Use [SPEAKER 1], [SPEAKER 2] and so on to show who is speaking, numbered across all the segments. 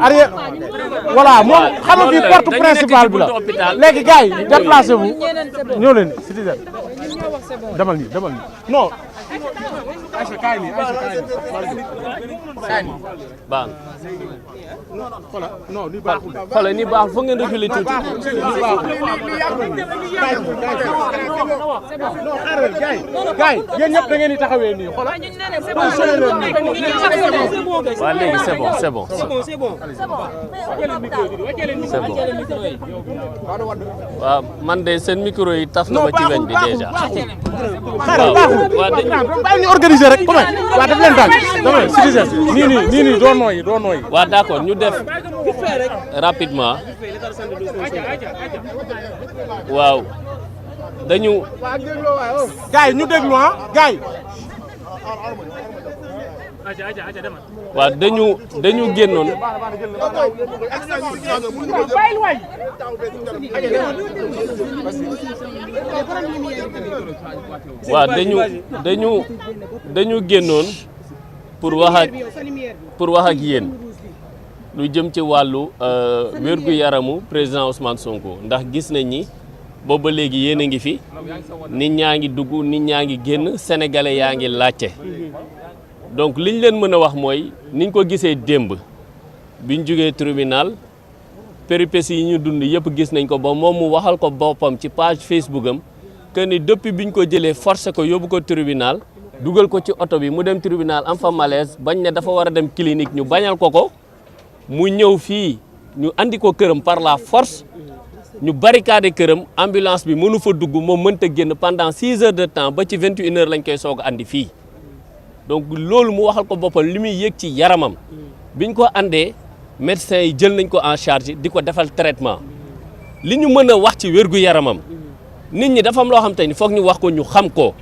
[SPEAKER 1] arrière voilà moom xam nga fii porte principale bi la léegi gars yi déplacé wu ñëw leen citoyen demal nii non Aïcha kaay nii
[SPEAKER 2] baax
[SPEAKER 1] xoolal non ni baaxul
[SPEAKER 2] xoolal ni baaxul foog ngeen reculer tuuti
[SPEAKER 1] non xaaral gars yi yéen ñëpp da ngeen di taxawee nii xoolal
[SPEAKER 2] waaw léegi c'est bon waaw man de seen micro yi taf na ma ci weñ bi déjà
[SPEAKER 1] xaaral baaxul bàyyi ñu organiser rek comme waa def leen daal dama citizen nii doo nooyi
[SPEAKER 2] waaw d'accord ñu def rapidement waaw dañu
[SPEAKER 1] gars yi ñu déglu gars yi
[SPEAKER 2] waaw dañu génnoon waaw dañu génnoon pour wax ak yéen lu jëm ci wàllu wér-gu-yaramu président Ousmane Sonko ndax gis nañ ni booba léegi yéen a ngi fi nit ñaa ngi dugg nit ñaa ngi génn sénégalais yaa ngi laajte donc liñ leen mën a wax mooy niñ ko gisee démb biñ jógee tribunal péripéties yi ñu dund yëpp gis nañ ko ba moom mu waxal ko boppam ci page Facebook am que ni depuis biñ ko jëlee forcé ko yóbbu ko tribunal dugal ko ci oto bi mu dem tribunal am fa malaise bañ ne dafa war a dem clinique ñu bañal ko mu ñëw fii ñu andi ko këram par la force ñu barricade këram ambulance bi mënu fa dugg moom mënta génn pendant 6 heures de temps ba ci 21 heures lañ koy soog a andi fii donc loolu mu waxal ko boppam li muy yëg ci yaramam biñ ko andee médecins yi jël nañ ko en charge di ko defal traitement li ñu mën a wax ci wérgu yaramam nit ñi dafa am loo xam te ni foog ñu wax ko ñu xam ko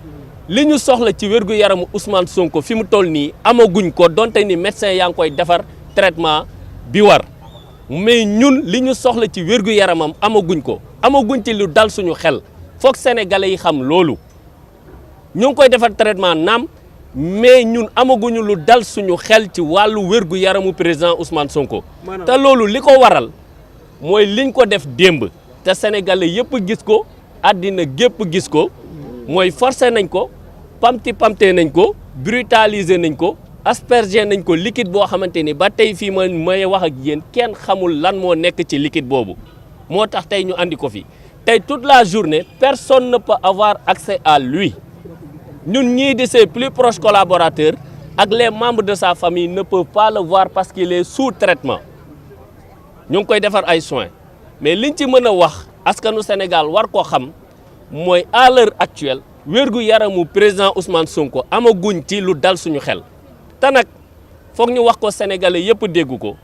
[SPEAKER 2] li ñu soxla ci wérgu yaramu Ousmane Sonko fi mu toll nii amaguñ ko donte ni médecin yaa ngi koy defar traitement bi war mais ñun li ñu soxla ci wérgu yaramam amaguñ ci lu dal suñu xel foog sénégalais yi xam loolu ñu ngi koy defar traitement naam mais ñun amaguñu lu dal suñu xel ci wàllu wérgu yaramu président Ousmane Sonko te loolu li ko waral mooy liñ ko def démb te sénégalais yëpp gis ko àddina gépp gis ko mooy forcé nañ ko pamte nañ ko brutaliser nañ ko asperger nañ ko liquide boo xamante ni ba tey fii may wax ak yéen kenn xamul lan moo nekk ci liquide boobu moo tax tey ñu andi ko fi tey toute la journée personne ne peut avoir accès à lui ñun ñii di ses plus proches collaborateurs ak les membres de sa famille ne peuvent pas le voir parce qu'il est sous traitement ñu ngi koy defar ay soins mais liñ ci mën a wax askanu Sénégal war koo xam mooy à l'heure actuelle wérgu yaramu président Ousmane Sonko amaguñ ci lu dal suñu xel te nag foog ñu wax ko sénégalais yëpp dégg ko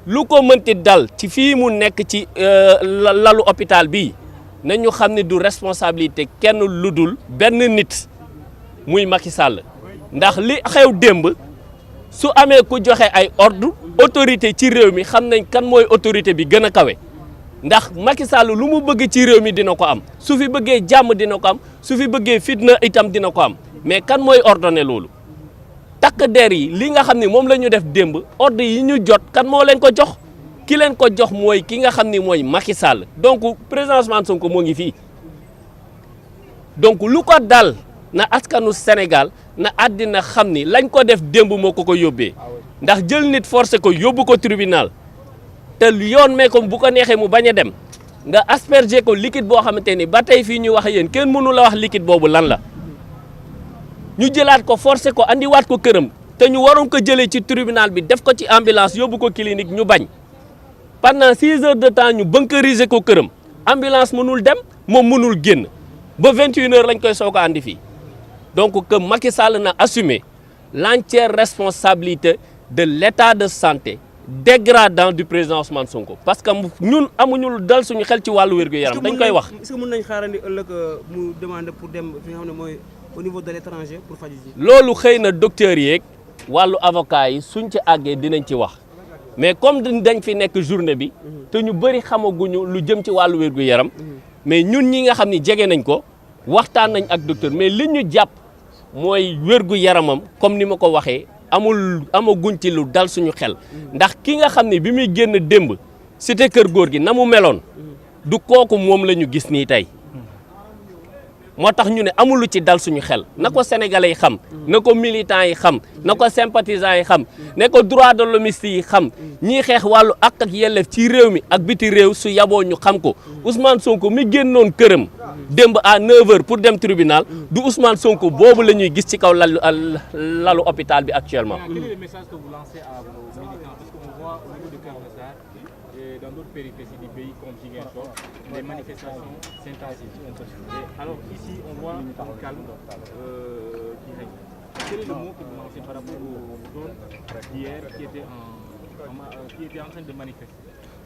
[SPEAKER 2] lu ko mënti dal ci fii mu nekk ci lalu hôpital bii nañu xam ne du responsabilité kenn lu dul benn nit muy Macky Sall ndax li xew démb su amee ku joxe ay ordre autorité ci réew mi xam nañ kan mooy autorité bi gën a kawe ndax Macky Sall lu mu bëgg ci réew mi dina ko am su fi bëggee jàmm dina ko am su fi bëggee fitna itam dina ko am mais kan mooy ordonné loolu takk der yi li nga xam ni moom la ñu def démb ordre yi ñu jot kan moo leen ko jox ki leen ko jox mooy ki nga xam ni mooy Macky Sall donc président Ousmane Sonko moo ngi fii donc lu ko dal na askanu Sénégal na àddina xam ni lañ ko def démb moo ko yóbbee ndax jël nit forcé ko yóbbu ko tribunal te yoon mee ko bu ko neexee mu bañ a dem nga asperger ko liquide boo xamante ni ba tey fii ñu wax yéen kenn mënu la wax liquide boobu lan la ñu jëlaat ko forcé ko andiwaat ko këram te ñu waroon ko jëlee ci tribunal bi def ko ci ambulance yóbbu ko clinique ñu bañ pendant 6 heures de temps ñu bunkeriser ko këram ambulance mënul dem moom mënul génn ba 21 heures lañ koy soog a andi fii donc que Macky Sall na assumer l'entière responsabilité de l'état de santé dégradant du président Ousmane Sonko parce que ñun amuñu lu dal suñu xel ci wàllu wér-gu-yaram dañ koy wax.
[SPEAKER 3] est-ce que mën nañ xaarandi ëllëg mu demander pour dem fi nga xam ne mooy au niveau de l'étranger pour faju ji.
[SPEAKER 2] loolu xëy na docteurs yeeg wàllu avocat yi suñ ci àggee dinañ ci wax mais comme dañ fi nekk journée bi te ñu bëri xamaguñu lu jëm ci wàllu wér-gu-yaram mais ñun ñi nga xam ni jege nañ ko waxtaan nañ ak docteur mais li ñu jàpp mooy wér-gu-yaramam comme ni ma ko waxee amaguñ ci lu dal suñu xel ndax ki nga xam ne bi muy génn démb cité kër góor gi na mu meloon du kooku moom la ñu gis nii tey moo tax ñu ne amul lu ci dal suñu xel na ko sénégalais yi xam na ko militants yi xam na ko sympathisants yi xam ne ko droit de l'hommiste yi xam ñii xeex wàllu àq ak yelleef ci réew mi ak biti réew su yaboo ñu xam ko Ousmane Sonko mi génnoon këram démb à 9h pour dem tribunal du Ousmane Sonko boobu la ñuy gis ci kaw lalu hôpital bi actuellement.
[SPEAKER 4] Quel est le message que vous lancez à vos militants? Parce qu'on voit au niveau de Keur Massar et dans d'autres périphéties du pays comme Ziguinchor, les manifestations s'intensifient. Et alors ici, on voit un calme qui règne. Quel est le mot que vous lancez par rapport aux zones d'hier qui étaient en train de manifester?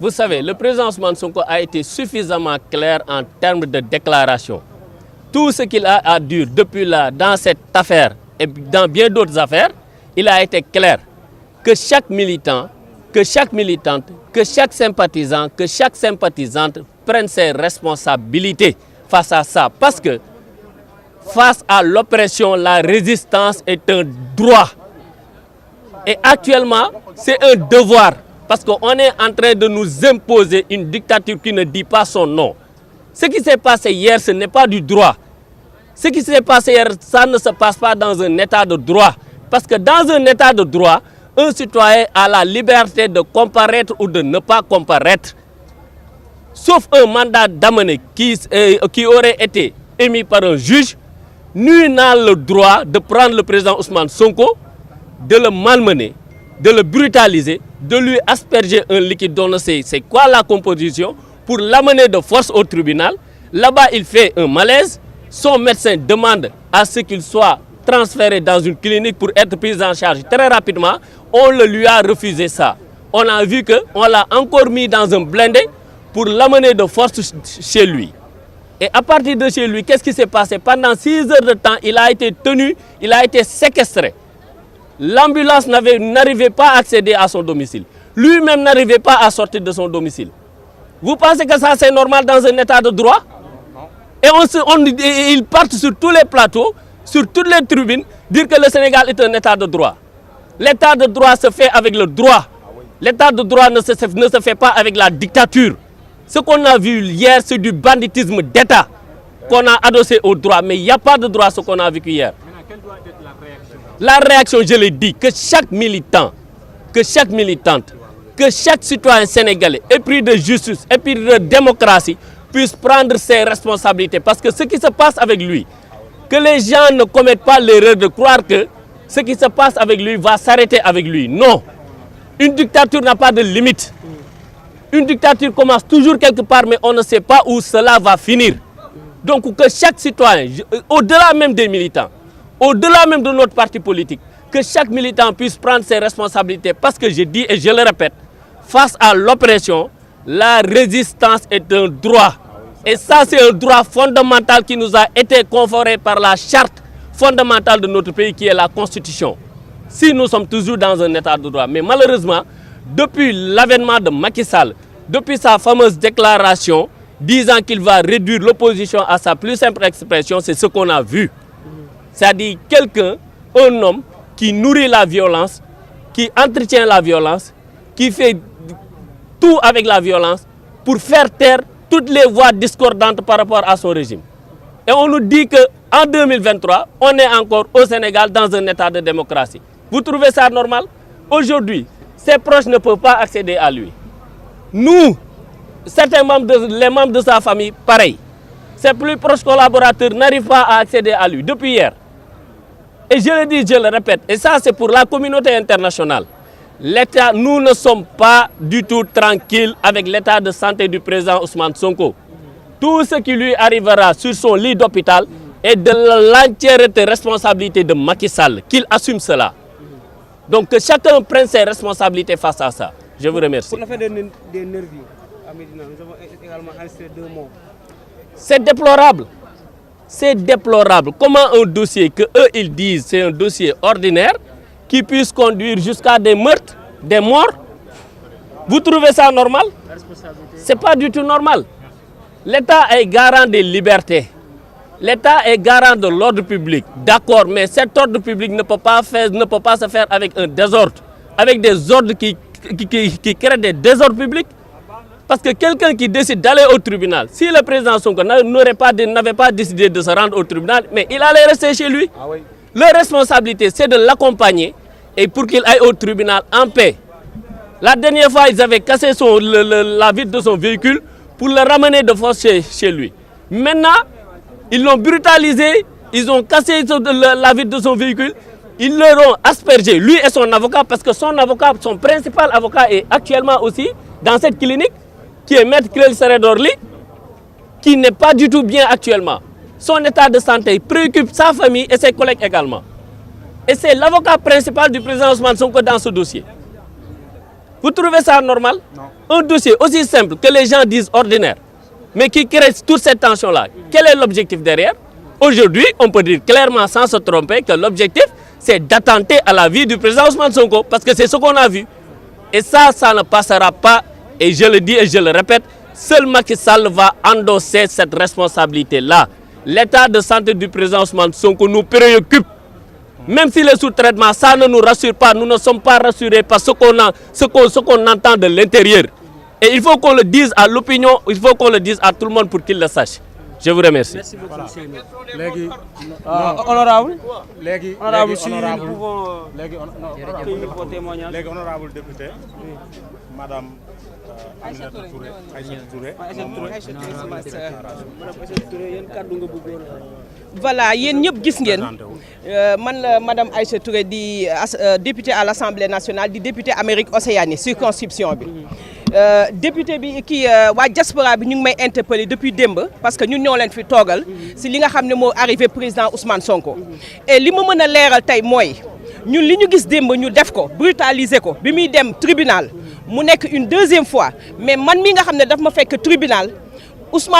[SPEAKER 2] Vous savez, le président Ousmane Sonko a été suffisamment clair en termes de déclaration. Tout ce qu'il a à dire depuis là, dans cette affaire et dans bien d'autres affaires, il a été clair que chaque militant, que chaque militante, que chaque sympathisant, que chaque sympathisante prenne ses responsabilités face à ça. Parce que face à l'oppression, la résistance est un droit. Et actuellement, c'est un devoir. Parce qu'on est en train de nous imposer une dictature qui ne dit pas son nom. Ce qui s'est passé hier, ce n'est pas du droit. Ce qui s'est passé hier, ça ne se passe pas dans un état de droit. Parce que dans un état de droit, un citoyen a la liberté de comparaître ou de ne pas comparaître. Sauf un mandat d'amener qui aurait été émis par un juge, nul n'a le droit de prendre le président Ousmane Sonko, de le malmener, de le brutaliser, de lui asperger un liquide dont on ne sait c'est quoi la composition, pour l'amener de force au tribunal. Là-bas, il fait un malaise. Son médecin demande à ce qu'il soit transféré dans une clinique pour être pris en charge très rapidement. On le lui a refusé ça. On a vu qu'on l'a encore mis dans un blindé pour l'amener de force chez lui. Et à partir de chez lui, qu'est-ce qui s'est passé? Pendant 6 heures de temps, il a été tenu, il a été séquestré. L'ambulance n'arrivait pas à accéder à son domicile. Lui-même n'arrivait pas à sortir de son domicile. Vous pensez que ça c'est normal dans un état de droit? Et ils partent sur tous les plateaux, sur toutes les tribunes, dire que le Sénégal est un état de droit. L'état de droit se fait avec le droit. L'état de droit ne se fait pas avec la dictature. Ce qu'on a vu hier, c'est du banditisme d'État qu'on a adossé au droit. Mais il n'y a pas de droit ce qu'on a vécu hier.
[SPEAKER 4] Maintenant, quelle doit être la réaction?
[SPEAKER 2] La réaction, je l'ai dit, que chaque militant, que chaque militante, que chaque citoyen sénégalais épris de justice, épris de démocratie, puisse prendre ses responsabilités. Parce que ce qui se passe avec lui, que les gens ne commettent pas l'erreur de croire que ce qui se passe avec lui va s'arrêter avec lui. Non. Une dictature n'a pas de limite. Une dictature commence toujours quelque part, mais on ne sait pas où cela va finir. Donc que chaque citoyen, au-delà même des militants, au-delà même de notre parti politique, que chaque militant puisse prendre ses responsabilités. Parce que je dis et je le répète, face à l'oppression, la résistance est un droit. Et ça, c'est un droit fondamental qui nous a été conféré par la charte fondamentale de notre pays, qui est la Constitution. Si nous sommes toujours dans un état de droit. Mais malheureusement, depuis l'avènement de Macky Sall, depuis sa fameuse déclaration disant qu'il va réduire l'opposition à sa plus simple expression, c'est ce qu'on a vu. C'est-à-dire quelqu'un, un homme qui nourrit la violence, qui entretient la violence, qui fait tout avec la violence pour faire taire toutes les voix discordantes par rapport à son régime. Et on nous dit qu'en 2023, on est encore au Sénégal dans un état de démocratie. Vous trouvez ça normal? Aujourd'hui, ses proches ne peuvent pas accéder à lui. Nous, certains les membres de sa famille, pareil. Ses plus proches collaborateurs n'arrivent pas à accéder à lui depuis hier. Et je le dis, je le répète, et ça c'est pour la communauté internationale. L'État, nous ne sommes pas du tout tranquilles avec l'état de santé du président Ousmane Sonko. Tout ce qui lui arrivera sur son lit d'hôpital est de l'entièreté responsabilité de Macky Sall, qu'il assume cela. Donc que chacun prenne ses responsabilités face à ça. Je vous remercie.
[SPEAKER 3] Pour l'affaire des nervis à Médina, nous avons également enregistré 2 morts.
[SPEAKER 2] C'est déplorable. C'est déplorable. Comment un dossier que eux ils disent c'est un dossier ordinaire qui puisse conduire jusqu'à des meurtres, des morts, vous trouvez ça normal? C'est pas du tout normal. L'État est garant des libertés. L'État est garant de l'ordre public, d'accord, mais cet ordre public ne peut pas se faire avec un désordre, avec des ordres qui créent des désordres publics. Parce que quelqu'un qui décide d'aller au tribunal, si le président Sonko n'avait pas décidé de se rendre au tribunal, mais il allait rester chez lui. Ah oui. Leur responsabilité, c'est de l'accompagner et pour qu'il aille au tribunal en paix. La dernière fois, ils avaient cassé la vitre de son véhicule pour le ramener de force chez lui. Maintenant, ils l'ont brutalisé, ils ont cassé la vitre de son véhicule, ils leur ont aspergé, lui et son avocat, parce que son avocat, son principal avocat est actuellement aussi dans cette clinique, qui est Maître Ciré Clédor Ly, qui n'est pas du tout bien actuellement. Son état de santé préoccupe sa famille et ses collègues également. Et c'est l'avocat principal du président Ousmane Sonko dans ce dossier. Vous trouvez ça normal? Non. Un dossier aussi simple que les gens disent ordinaire, mais qui crée toute cette tension-là. Quel est l'objectif derrière? Aujourd'hui, on peut dire clairement sans se tromper que l'objectif, c'est d'attenter à la vie du président Ousmane Sonko, parce que c'est ce qu'on a vu. Et ça ne passera pas, et je le dis et je le répète, seul Macky Sall va endosser cette responsabilité-là. L'état de santé du président Ousmane Sonko nous préoccupe. Même si le sous-traitement, ça ne nous rassure pas, nous ne sommes pas rassurés par ce qu'on entend de l'intérieur. Et il faut qu'on le dise à l'opinion, il faut qu'on le dise à tout le monde pour qu'il le sache. Je vous remercie. Merci beaucoup, monsieur.
[SPEAKER 3] Honorable.
[SPEAKER 1] Honorable,
[SPEAKER 3] si nous pouvons recueillir vos témoignages.
[SPEAKER 1] Honorable député, madame Aminata Touré,
[SPEAKER 5] voilà yéen ñëpp gis ngeen man la madame Aïcha Touré di député à l'Assemblée nationale di député Amérique Océanie circonscription bi député bi kii waa diaspora bi ñu ngi may interpellé depuis démb parce que ñun ñoo leen fi toogal si li nga xam ne moo arrivé président Ousmane Sonko et li ma mën a leeral tey mooy ñun li ñu gis démb ñu def ko brutaliser ko bi muy dem tribunal mu nekk une deuxième fois mais man mi nga xam ne daf ma fekk tribunal Ousmane